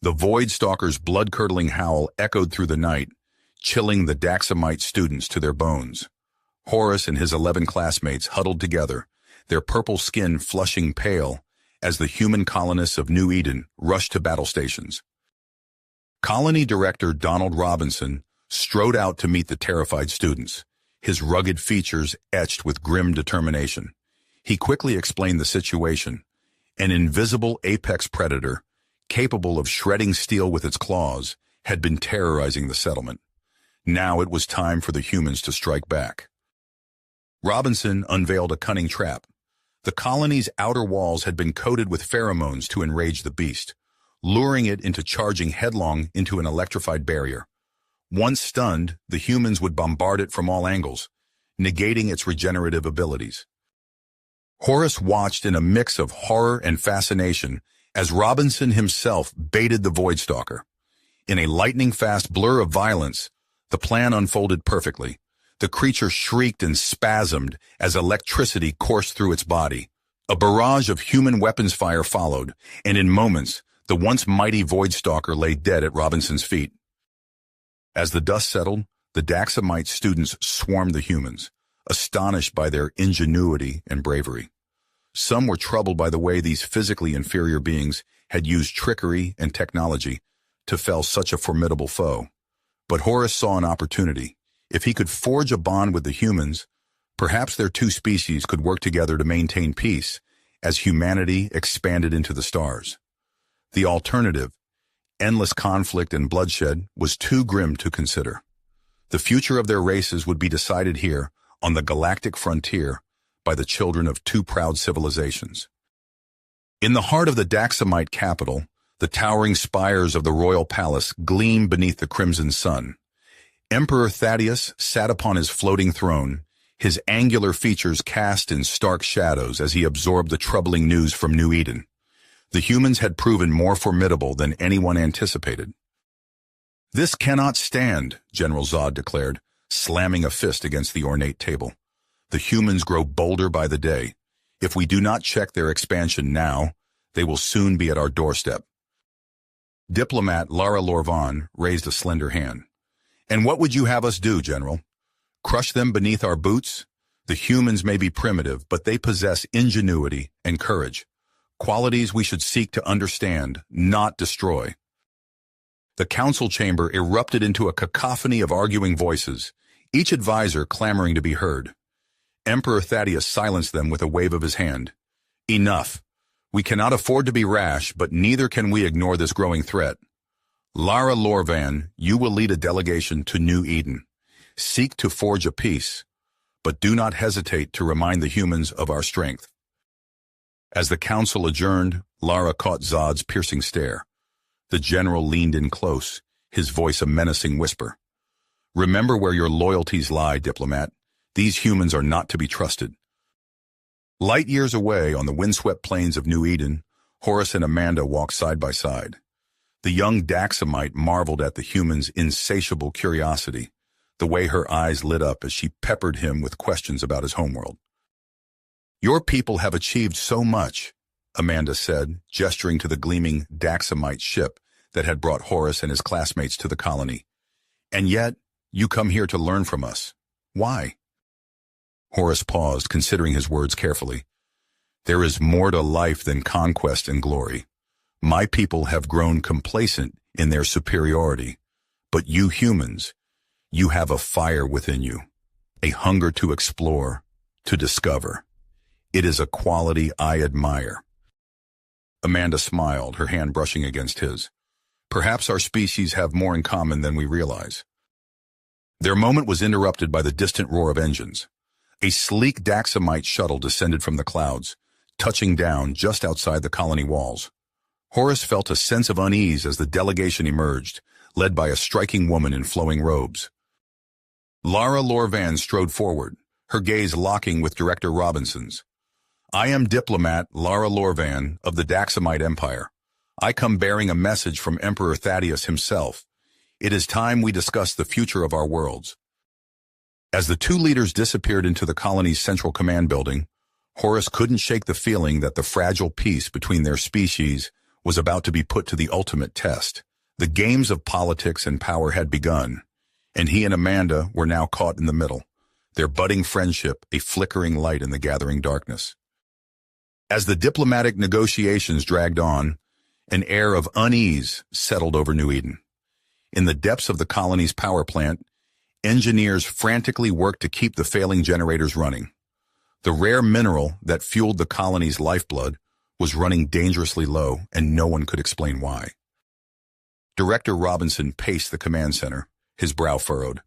The Void Stalker's blood-curdling howl echoed through the night, chilling the Daxamite students to their bones. Horus and his 11 classmates huddled together, their purple skin flushing pale, as the human colonists of New Eden rushed to battle stations. Colony Director Donald Robinson strode out to meet the terrified students, his rugged features etched with grim determination. He quickly explained the situation. An invisible apex predator, capable of shredding steel with its claws, had been terrorizing the settlement. Now it was time for the humans to strike back. Robinson unveiled a cunning trap. The colony's outer walls had been coated with pheromones to enrage the beast, luring it into charging headlong into an electrified barrier. Once stunned, the humans would bombard it from all angles, negating its regenerative abilities. Horus watched in a mix of horror and fascination as Robinson himself baited the Voidstalker. In a lightning-fast blur of violence, the plan unfolded perfectly. The creature shrieked and spasmed as electricity coursed through its body. A barrage of human weapons fire followed, and in moments, the once mighty Voidstalker lay dead at Robinson's feet. As the dust settled, the Daxamite students swarmed the humans, astonished by their ingenuity and bravery. Some were troubled by the way these physically inferior beings had used trickery and technology to fell such a formidable foe. But Horus saw an opportunity. If he could forge a bond with the humans, perhaps their two species could work together to maintain peace as humanity expanded into the stars. The alternative, endless conflict and bloodshed, was too grim to consider. The future of their races would be decided here, on the galactic frontier, by the children of two proud civilizations. In the heart of the Daxamite capital, the towering spires of the royal palace gleam beneath the crimson sun. Emperor Thaddeus sat upon his floating throne, his angular features cast in stark shadows as he absorbed the troubling news from New Eden. The humans had proven more formidable than anyone anticipated. "This cannot stand," General Zod declared, slamming a fist against the ornate table. "The humans grow bolder by the day. If we do not check their expansion now, they will soon be at our doorstep." Diplomat Lara Lorvan raised a slender hand. "And what would you have us do, General? Crush them beneath our boots? The humans may be primitive, but they possess ingenuity and courage, qualities we should seek to understand, not destroy." The council chamber erupted into a cacophony of arguing voices, each advisor clamoring to be heard. Emperor Thaddeus silenced them with a wave of his hand. "Enough. We cannot afford to be rash, but neither can we ignore this growing threat. Lara Lorvan, you will lead a delegation to New Eden. Seek to forge a peace, but do not hesitate to remind the humans of our strength." As the council adjourned, Lara caught Zod's piercing stare. The general leaned in close, his voice a menacing whisper. "Remember where your loyalties lie, diplomat. These humans are not to be trusted." Light years away on the windswept plains of New Eden, Horus and Amanda walked side by side. The young Daxamite marveled at the human's insatiable curiosity, the way her eyes lit up as she peppered him with questions about his homeworld. "Your people have achieved so much," Amanda said, gesturing to the gleaming Daxamite ship that had brought Horus and his classmates to the colony. "And yet, you come here to learn from us. Why?" Horus paused, considering his words carefully. "There is more to life than conquest and glory. My people have grown complacent in their superiority, but you humans, you have a fire within you, a hunger to explore, to discover. It is a quality I admire." Amanda smiled, her hand brushing against his. "Perhaps our species have more in common than we realize." Their moment was interrupted by the distant roar of engines. A sleek Daxamite shuttle descended from the clouds, touching down just outside the colony walls. Horus felt a sense of unease as the delegation emerged, led by a striking woman in flowing robes. Lara Lorvan strode forward, her gaze locking with Director Robinson's. "I am diplomat Lara Lorvan of the Daxamite Empire. I come bearing a message from Emperor Thaddeus himself. It is time we discuss the future of our worlds." As the two leaders disappeared into the colony's central command building, Horus couldn't shake the feeling that the fragile peace between their species was about to be put to the ultimate test. The games of politics and power had begun, and he and Amanda were now caught in the middle, their budding friendship a flickering light in the gathering darkness. As the diplomatic negotiations dragged on, an air of unease settled over New Eden. In the depths of the colony's power plant, engineers frantically worked to keep the failing generators running. The rare mineral that fueled the colony's lifeblood was running dangerously low, and no one could explain why. Director Robinson paced the command center, his brow furrowed.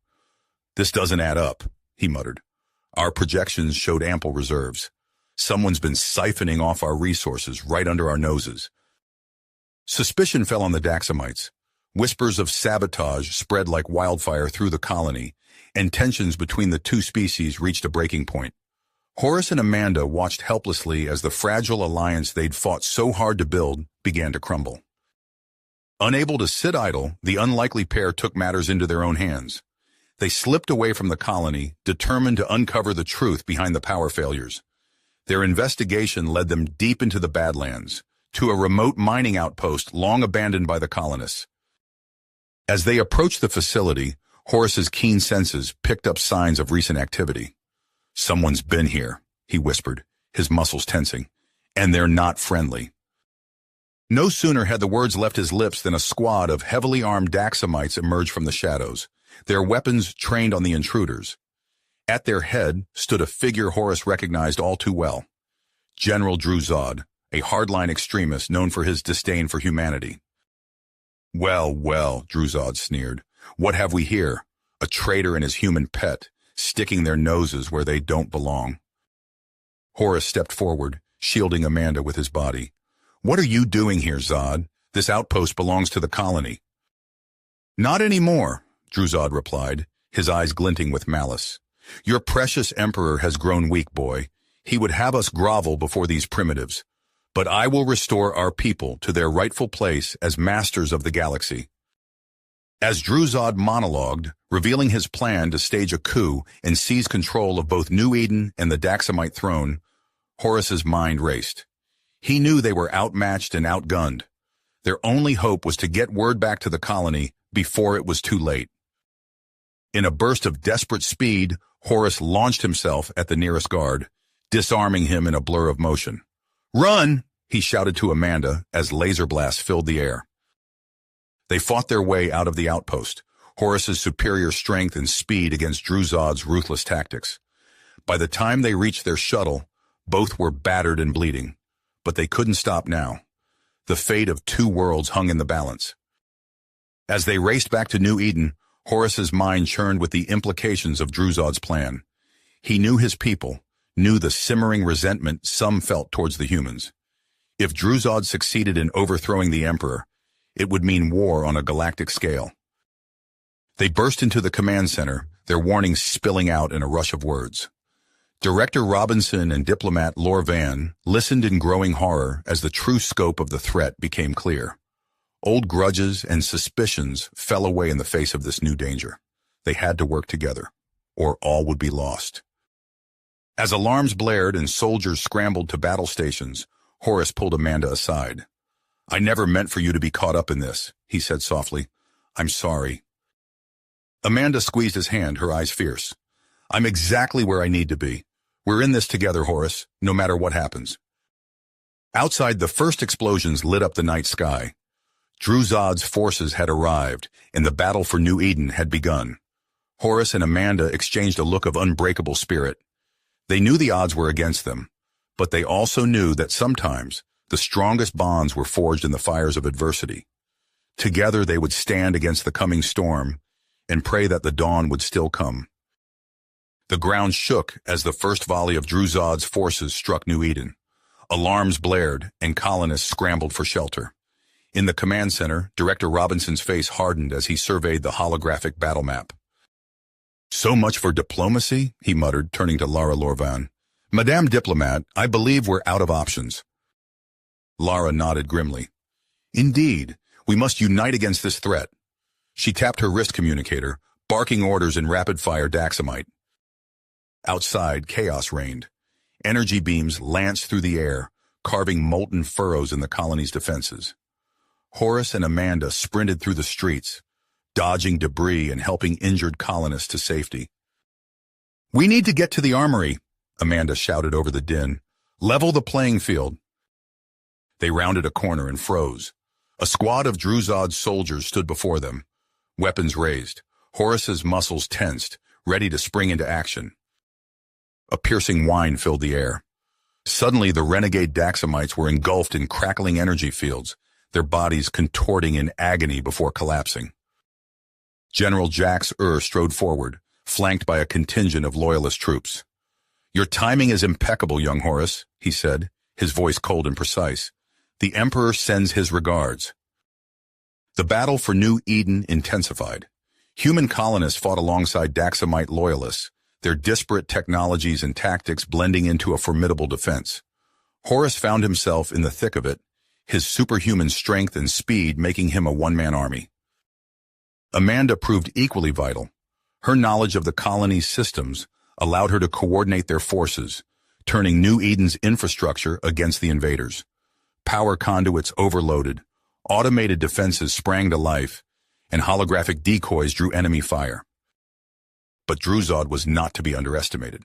"This doesn't add up," he muttered. "Our projections showed ample reserves. Someone's been siphoning off our resources right under our noses." Suspicion fell on the Daxamites. Whispers of sabotage spread like wildfire through the colony, and tensions between the two species reached a breaking point. Horace and Amanda watched helplessly as the fragile alliance they'd fought so hard to build began to crumble. Unable to sit idle, the unlikely pair took matters into their own hands. They slipped away from the colony, determined to uncover the truth behind the power failures. Their investigation led them deep into the Badlands, to a remote mining outpost long abandoned by the colonists. As they approached the facility, Horace's keen senses picked up signs of recent activity. "Someone's been here," he whispered, his muscles tensing, "and they're not friendly." No sooner had the words left his lips than a squad of heavily armed Daxamites emerged from the shadows, their weapons trained on the intruders. At their head stood a figure Horace recognized all too well. General Druzod, a hardline extremist known for his disdain for humanity. "Well, well," Druzod sneered. "What have we here? A traitor and his human pet, sticking their noses where they don't belong." Horace stepped forward, shielding Amanda with his body. "What are you doing here, Zod? This outpost belongs to the colony." "Not anymore," Druzod replied, his eyes glinting with malice. "Your precious emperor has grown weak, boy. He would have us grovel before these primitives. But I will restore our people to their rightful place as masters of the galaxy." As Druzod monologued, revealing his plan to stage a coup and seize control of both New Eden and the Daxamite throne, Horace's mind raced. He knew they were outmatched and outgunned. Their only hope was to get word back to the colony before it was too late. In a burst of desperate speed, Horace launched himself at the nearest guard, disarming him in a blur of motion. "Run!" he shouted to Amanda as laser blasts filled the air. They fought their way out of the outpost, Horace's superior strength and speed against Druzod's ruthless tactics. By the time they reached their shuttle, both were battered and bleeding. But they couldn't stop now. The fate of two worlds hung in the balance. As they raced back to New Eden, Horace's mind churned with the implications of Druzod's plan. He knew his people, knew the simmering resentment some felt towards the humans. If Druzod succeeded in overthrowing the Emperor, it would mean war on a galactic scale. They burst into the command center, their warnings spilling out in a rush of words. Director Robinson and diplomat Lor Van listened in growing horror as the true scope of the threat became clear. Old grudges and suspicions fell away in the face of this new danger. They had to work together, or all would be lost. As alarms blared and soldiers scrambled to battle stations, Horace pulled Amanda aside. "I never meant for you to be caught up in this," he said softly. "I'm sorry." Amanda squeezed his hand, her eyes fierce. "I'm exactly where I need to be. We're in this together, Horace, no matter what happens." Outside, the first explosions lit up the night sky. Druzod's forces had arrived, and the battle for New Eden had begun. Horace and Amanda exchanged a look of unbreakable spirit. They knew the odds were against them, but they also knew that sometimes the strongest bonds were forged in the fires of adversity. Together they would stand against the coming storm and pray that the dawn would still come. The ground shook as the first volley of Druzod's forces struck New Eden. Alarms blared, and colonists scrambled for shelter. In the command center, Director Robinson's face hardened as he surveyed the holographic battle map. "So much for diplomacy," he muttered, turning to Lara Lorvan. "Madame Diplomat, I believe we're out of options." Lara nodded grimly. "Indeed, we must unite against this threat." She tapped her wrist communicator, barking orders in rapid-fire Daxamite. Outside, chaos reigned. Energy beams lanced through the air, carving molten furrows in the colony's defenses. Horace and Amanda sprinted through the streets, dodging debris and helping injured colonists to safety. "We need to get to the armory," Amanda shouted over the din. "Level the playing field." They rounded a corner and froze. A squad of Druzod's soldiers stood before them, weapons raised, Horace's muscles tensed, ready to spring into action. A piercing whine filled the air. Suddenly, the renegade Daxamites were engulfed in crackling energy fields, their bodies contorting in agony before collapsing. General Jax strode forward, flanked by a contingent of loyalist troops. "Your timing is impeccable, young Horace," he said, his voice cold and precise. "The Emperor sends his regards." The battle for New Eden intensified. Human colonists fought alongside Daxamite loyalists, their disparate technologies and tactics blending into a formidable defense. Horace found himself in the thick of it, his superhuman strength and speed making him a one-man army. Amanda proved equally vital. Her knowledge of the colony's systems allowed her to coordinate their forces, turning New Eden's infrastructure against the invaders. Power conduits overloaded, automated defenses sprang to life, and holographic decoys drew enemy fire. But Druzod was not to be underestimated.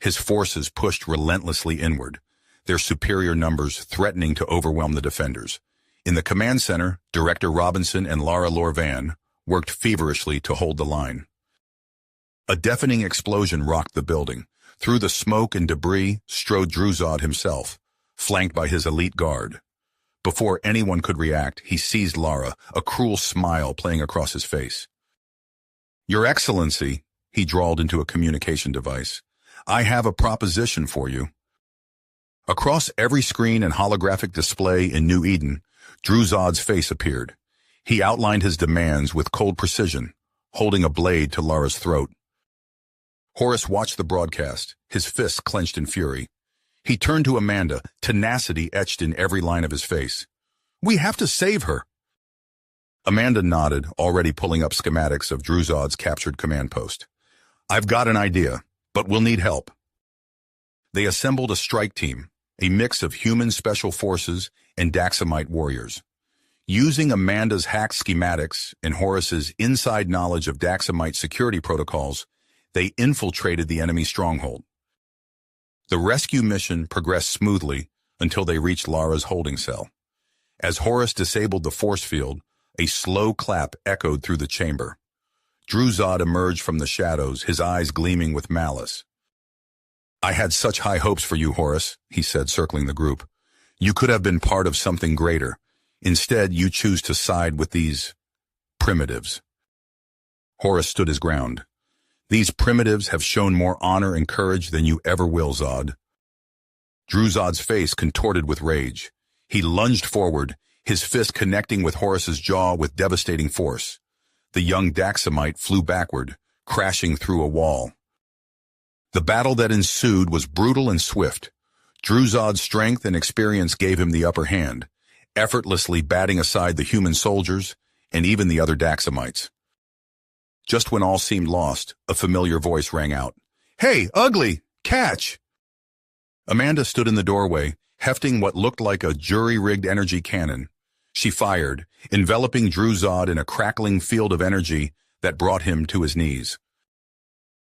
His forces pushed relentlessly inward, their superior numbers threatening to overwhelm the defenders. In the command center, Director Robinson and Lara Lorvan worked feverishly to hold the line. A deafening explosion rocked the building. Through the smoke and debris strode Druzod himself, flanked by his elite guard. Before anyone could react, he seized Lara, a cruel smile playing across his face. "Your Excellency," he drawled into a communication device, "I have a proposition for you." Across every screen and holographic display in New Eden, Druzod's face appeared. He outlined his demands with cold precision, holding a blade to Lara's throat. Horace watched the broadcast, his fists clenched in fury. He turned to Amanda, tenacity etched in every line of his face. "We have to save her." Amanda nodded, already pulling up schematics of Druzod's captured command post. "I've got an idea, but we'll need help." They assembled a strike team, a mix of human special forces and Daxamite warriors. Using Amanda's hacked schematics and Horace's inside knowledge of Daxamite security protocols, they infiltrated the enemy stronghold. The rescue mission progressed smoothly until they reached Lara's holding cell. As Horace disabled the force field, a slow clap echoed through the chamber. Druzod emerged from the shadows, his eyes gleaming with malice. "I had such high hopes for you, Horace," he said, circling the group. "You could have been part of something greater. Instead, you choose to side with these primitives." Horace stood his ground. "These primitives have shown more honor and courage than you ever will, Zod." Druzod's face contorted with rage. He lunged forward, his fist connecting with Horace's jaw with devastating force. The young Daxamite flew backward, crashing through a wall. The battle that ensued was brutal and swift. Druzod's strength and experience gave him the upper hand, effortlessly batting aside the human soldiers and even the other Daxamites. Just when all seemed lost, a familiar voice rang out. "Hey, ugly! Catch!" Amanda stood in the doorway, hefting what looked like a jury-rigged energy cannon. She fired, enveloping Druzod in a crackling field of energy that brought him to his knees.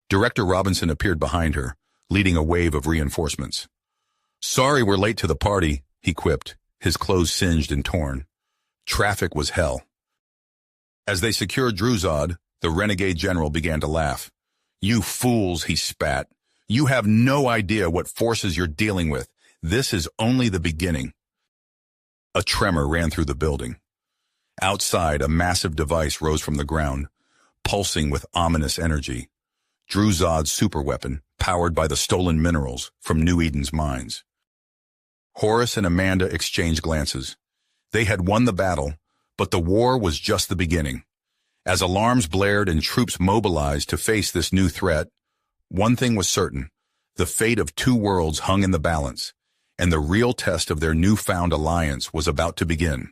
Director Robinson appeared behind her, leading a wave of reinforcements. "Sorry we're late to the party," he quipped, his clothes singed and torn. Traffic was hell. As they secured Druzod, the renegade general began to laugh. "You fools," he spat. "You have no idea what forces you're dealing with. This is only the beginning." A tremor ran through the building. Outside, a massive device rose from the ground, pulsing with ominous energy. Druzod's superweapon, powered by the stolen minerals from New Eden's mines. Horace and Amanda exchanged glances. They had won the battle, but the war was just the beginning. As alarms blared and troops mobilized to face this new threat, one thing was certain: the fate of two worlds hung in the balance, and the real test of their newfound alliance was about to begin.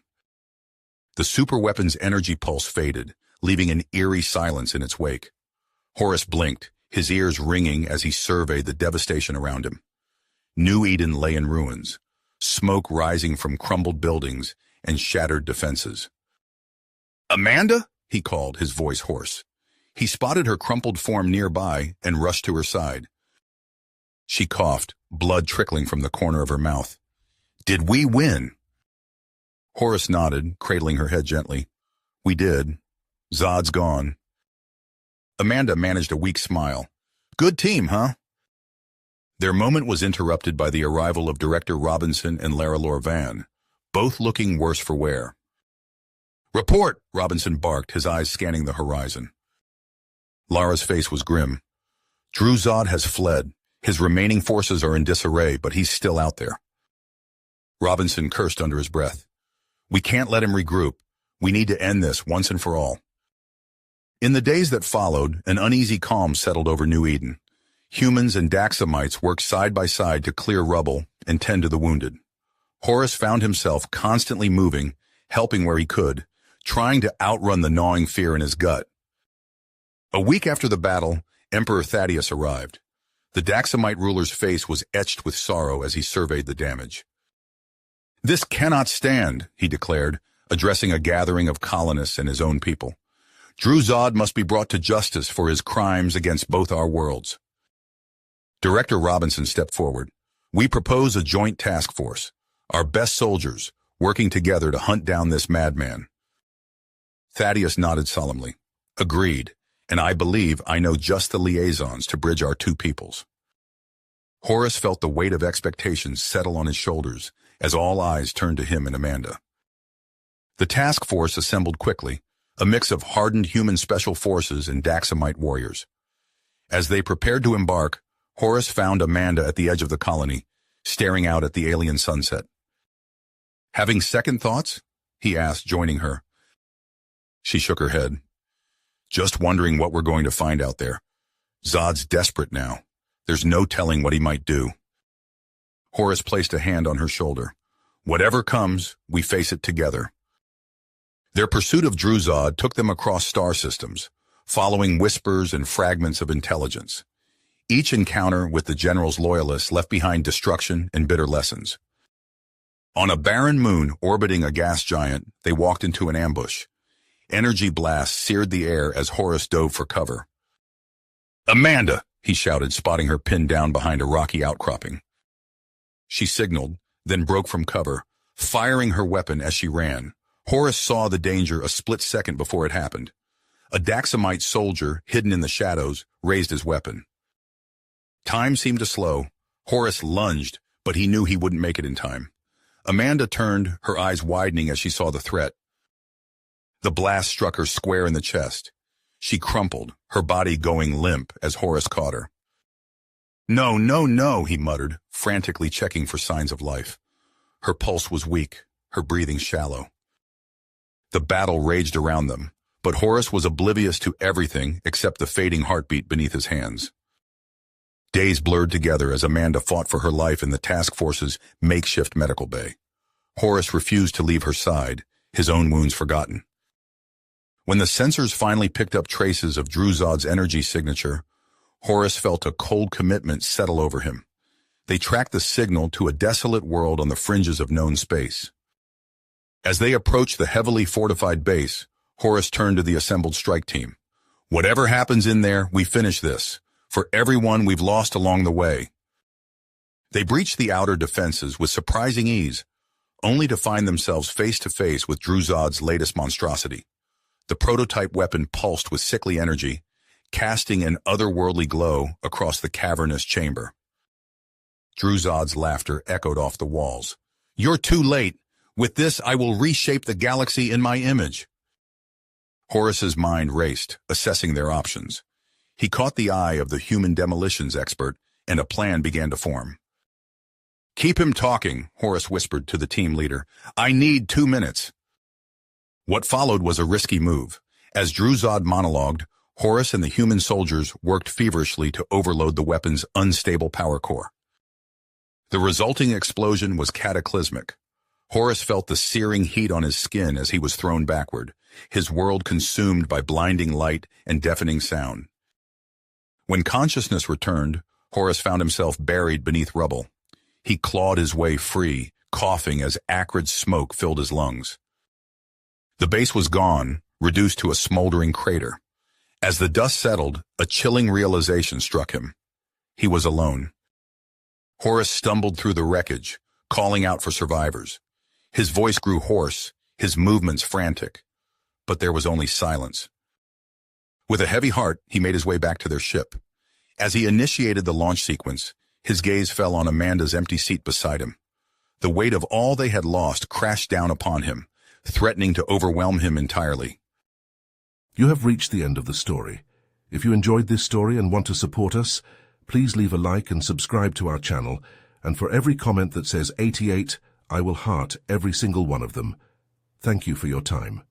The superweapon's energy pulse faded, leaving an eerie silence in its wake. Horace blinked, his ears ringing as he surveyed the devastation around him. New Eden lay in ruins, smoke rising from crumbled buildings and shattered defenses. "Amanda?" he called, his voice hoarse. He spotted her crumpled form nearby and rushed to her side. She coughed, blood trickling from the corner of her mouth. "Did we win?" Horace nodded, cradling her head gently. "We did. Zod's gone." Amanda managed a weak smile. "Good team, huh?" Their moment was interrupted by the arrival of Director Robinson and Lara Lorvan, both looking worse for wear. "Report!" Robinson barked, his eyes scanning the horizon. Lara's face was grim. "Drew Zod has fled. His remaining forces are in disarray, but he's still out there." Robinson cursed under his breath. "We can't let him regroup. We need to end this once and for all." In the days that followed, an uneasy calm settled over New Eden. Humans and Daxamites worked side by side to clear rubble and tend to the wounded. Horace found himself constantly moving, helping where he could, trying to outrun the gnawing fear in his gut. A week after the battle, Emperor Thaddeus arrived. The Daxamite ruler's face was etched with sorrow as he surveyed the damage. "This cannot stand," he declared, addressing a gathering of colonists and his own people. "Drew Zod must be brought to justice for his crimes against both our worlds." Director Robinson stepped forward. "We propose a joint task force, our best soldiers, working together to hunt down this madman." Thaddeus nodded solemnly. "Agreed, and I believe I know just the liaisons to bridge our two peoples." Horace felt the weight of expectations settle on his shoulders as all eyes turned to him and Amanda. The task force assembled quickly, a mix of hardened human special forces and Daxamite warriors. As they prepared to embark, Horace found Amanda at the edge of the colony, staring out at the alien sunset. "Having second thoughts?" he asked, joining her. She shook her head. "Just wondering what we're going to find out there. Zod's desperate now. There's no telling what he might do." Horace placed a hand on her shoulder. "Whatever comes, we face it together." Their pursuit of Drew Zod took them across star systems, following whispers and fragments of intelligence. Each encounter with the General's loyalists left behind destruction and bitter lessons. On a barren moon orbiting a gas giant, they walked into an ambush. Energy blasts seared the air as Horace dove for cover. "Amanda!" he shouted, spotting her pinned down behind a rocky outcropping. She signaled, then broke from cover, firing her weapon as she ran. Horace saw the danger a split second before it happened. A Daxamite soldier, hidden in the shadows, raised his weapon. Time seemed to slow. Horace lunged, but he knew he wouldn't make it in time. Amanda turned, her eyes widening as she saw the threat. The blast struck her square in the chest. She crumpled, her body going limp as Horace caught her. "No, no, no," he muttered, frantically checking for signs of life. Her pulse was weak, her breathing shallow. The battle raged around them, but Horace was oblivious to everything except the fading heartbeat beneath his hands. Days blurred together as Amanda fought for her life in the task force's makeshift medical bay. Horace refused to leave her side, his own wounds forgotten. When the sensors finally picked up traces of Drew Zod's energy signature, Horace felt a cold commitment settle over him. They tracked the signal to a desolate world on the fringes of known space. As they approached the heavily fortified base, Horace turned to the assembled strike team. "Whatever happens in there, we finish this. For everyone we've lost along the way." They breached the outer defenses with surprising ease, only to find themselves face to face with Drew Zod's latest monstrosity. The prototype weapon pulsed with sickly energy, casting an otherworldly glow across the cavernous chamber. Drew Zod's laughter echoed off the walls. "You're too late. With this, I will reshape the galaxy in my image." Horace's mind raced, assessing their options. He caught the eye of the human demolitions expert, and a plan began to form. "Keep him talking," Horace whispered to the team leader. "I need 2 minutes." What followed was a risky move. As Drew Zod monologued, Horace and the human soldiers worked feverishly to overload the weapon's unstable power core. The resulting explosion was cataclysmic. Horace felt the searing heat on his skin as he was thrown backward, his world consumed by blinding light and deafening sound. When consciousness returned, Horace found himself buried beneath rubble. He clawed his way free, coughing as acrid smoke filled his lungs. The base was gone, reduced to a smoldering crater. As the dust settled, a chilling realization struck him. He was alone. Horace stumbled through the wreckage, calling out for survivors. His voice grew hoarse, his movements frantic. But there was only silence. With a heavy heart, he made his way back to their ship. As he initiated the launch sequence, his gaze fell on Amanda's empty seat beside him. The weight of all they had lost crashed down upon him, threatening to overwhelm him entirely. You have reached the end of the story. If you enjoyed this story and want to support us, please leave a like and subscribe to our channel, and for every comment that says 88, I will heart every single one of them. Thank you for your time.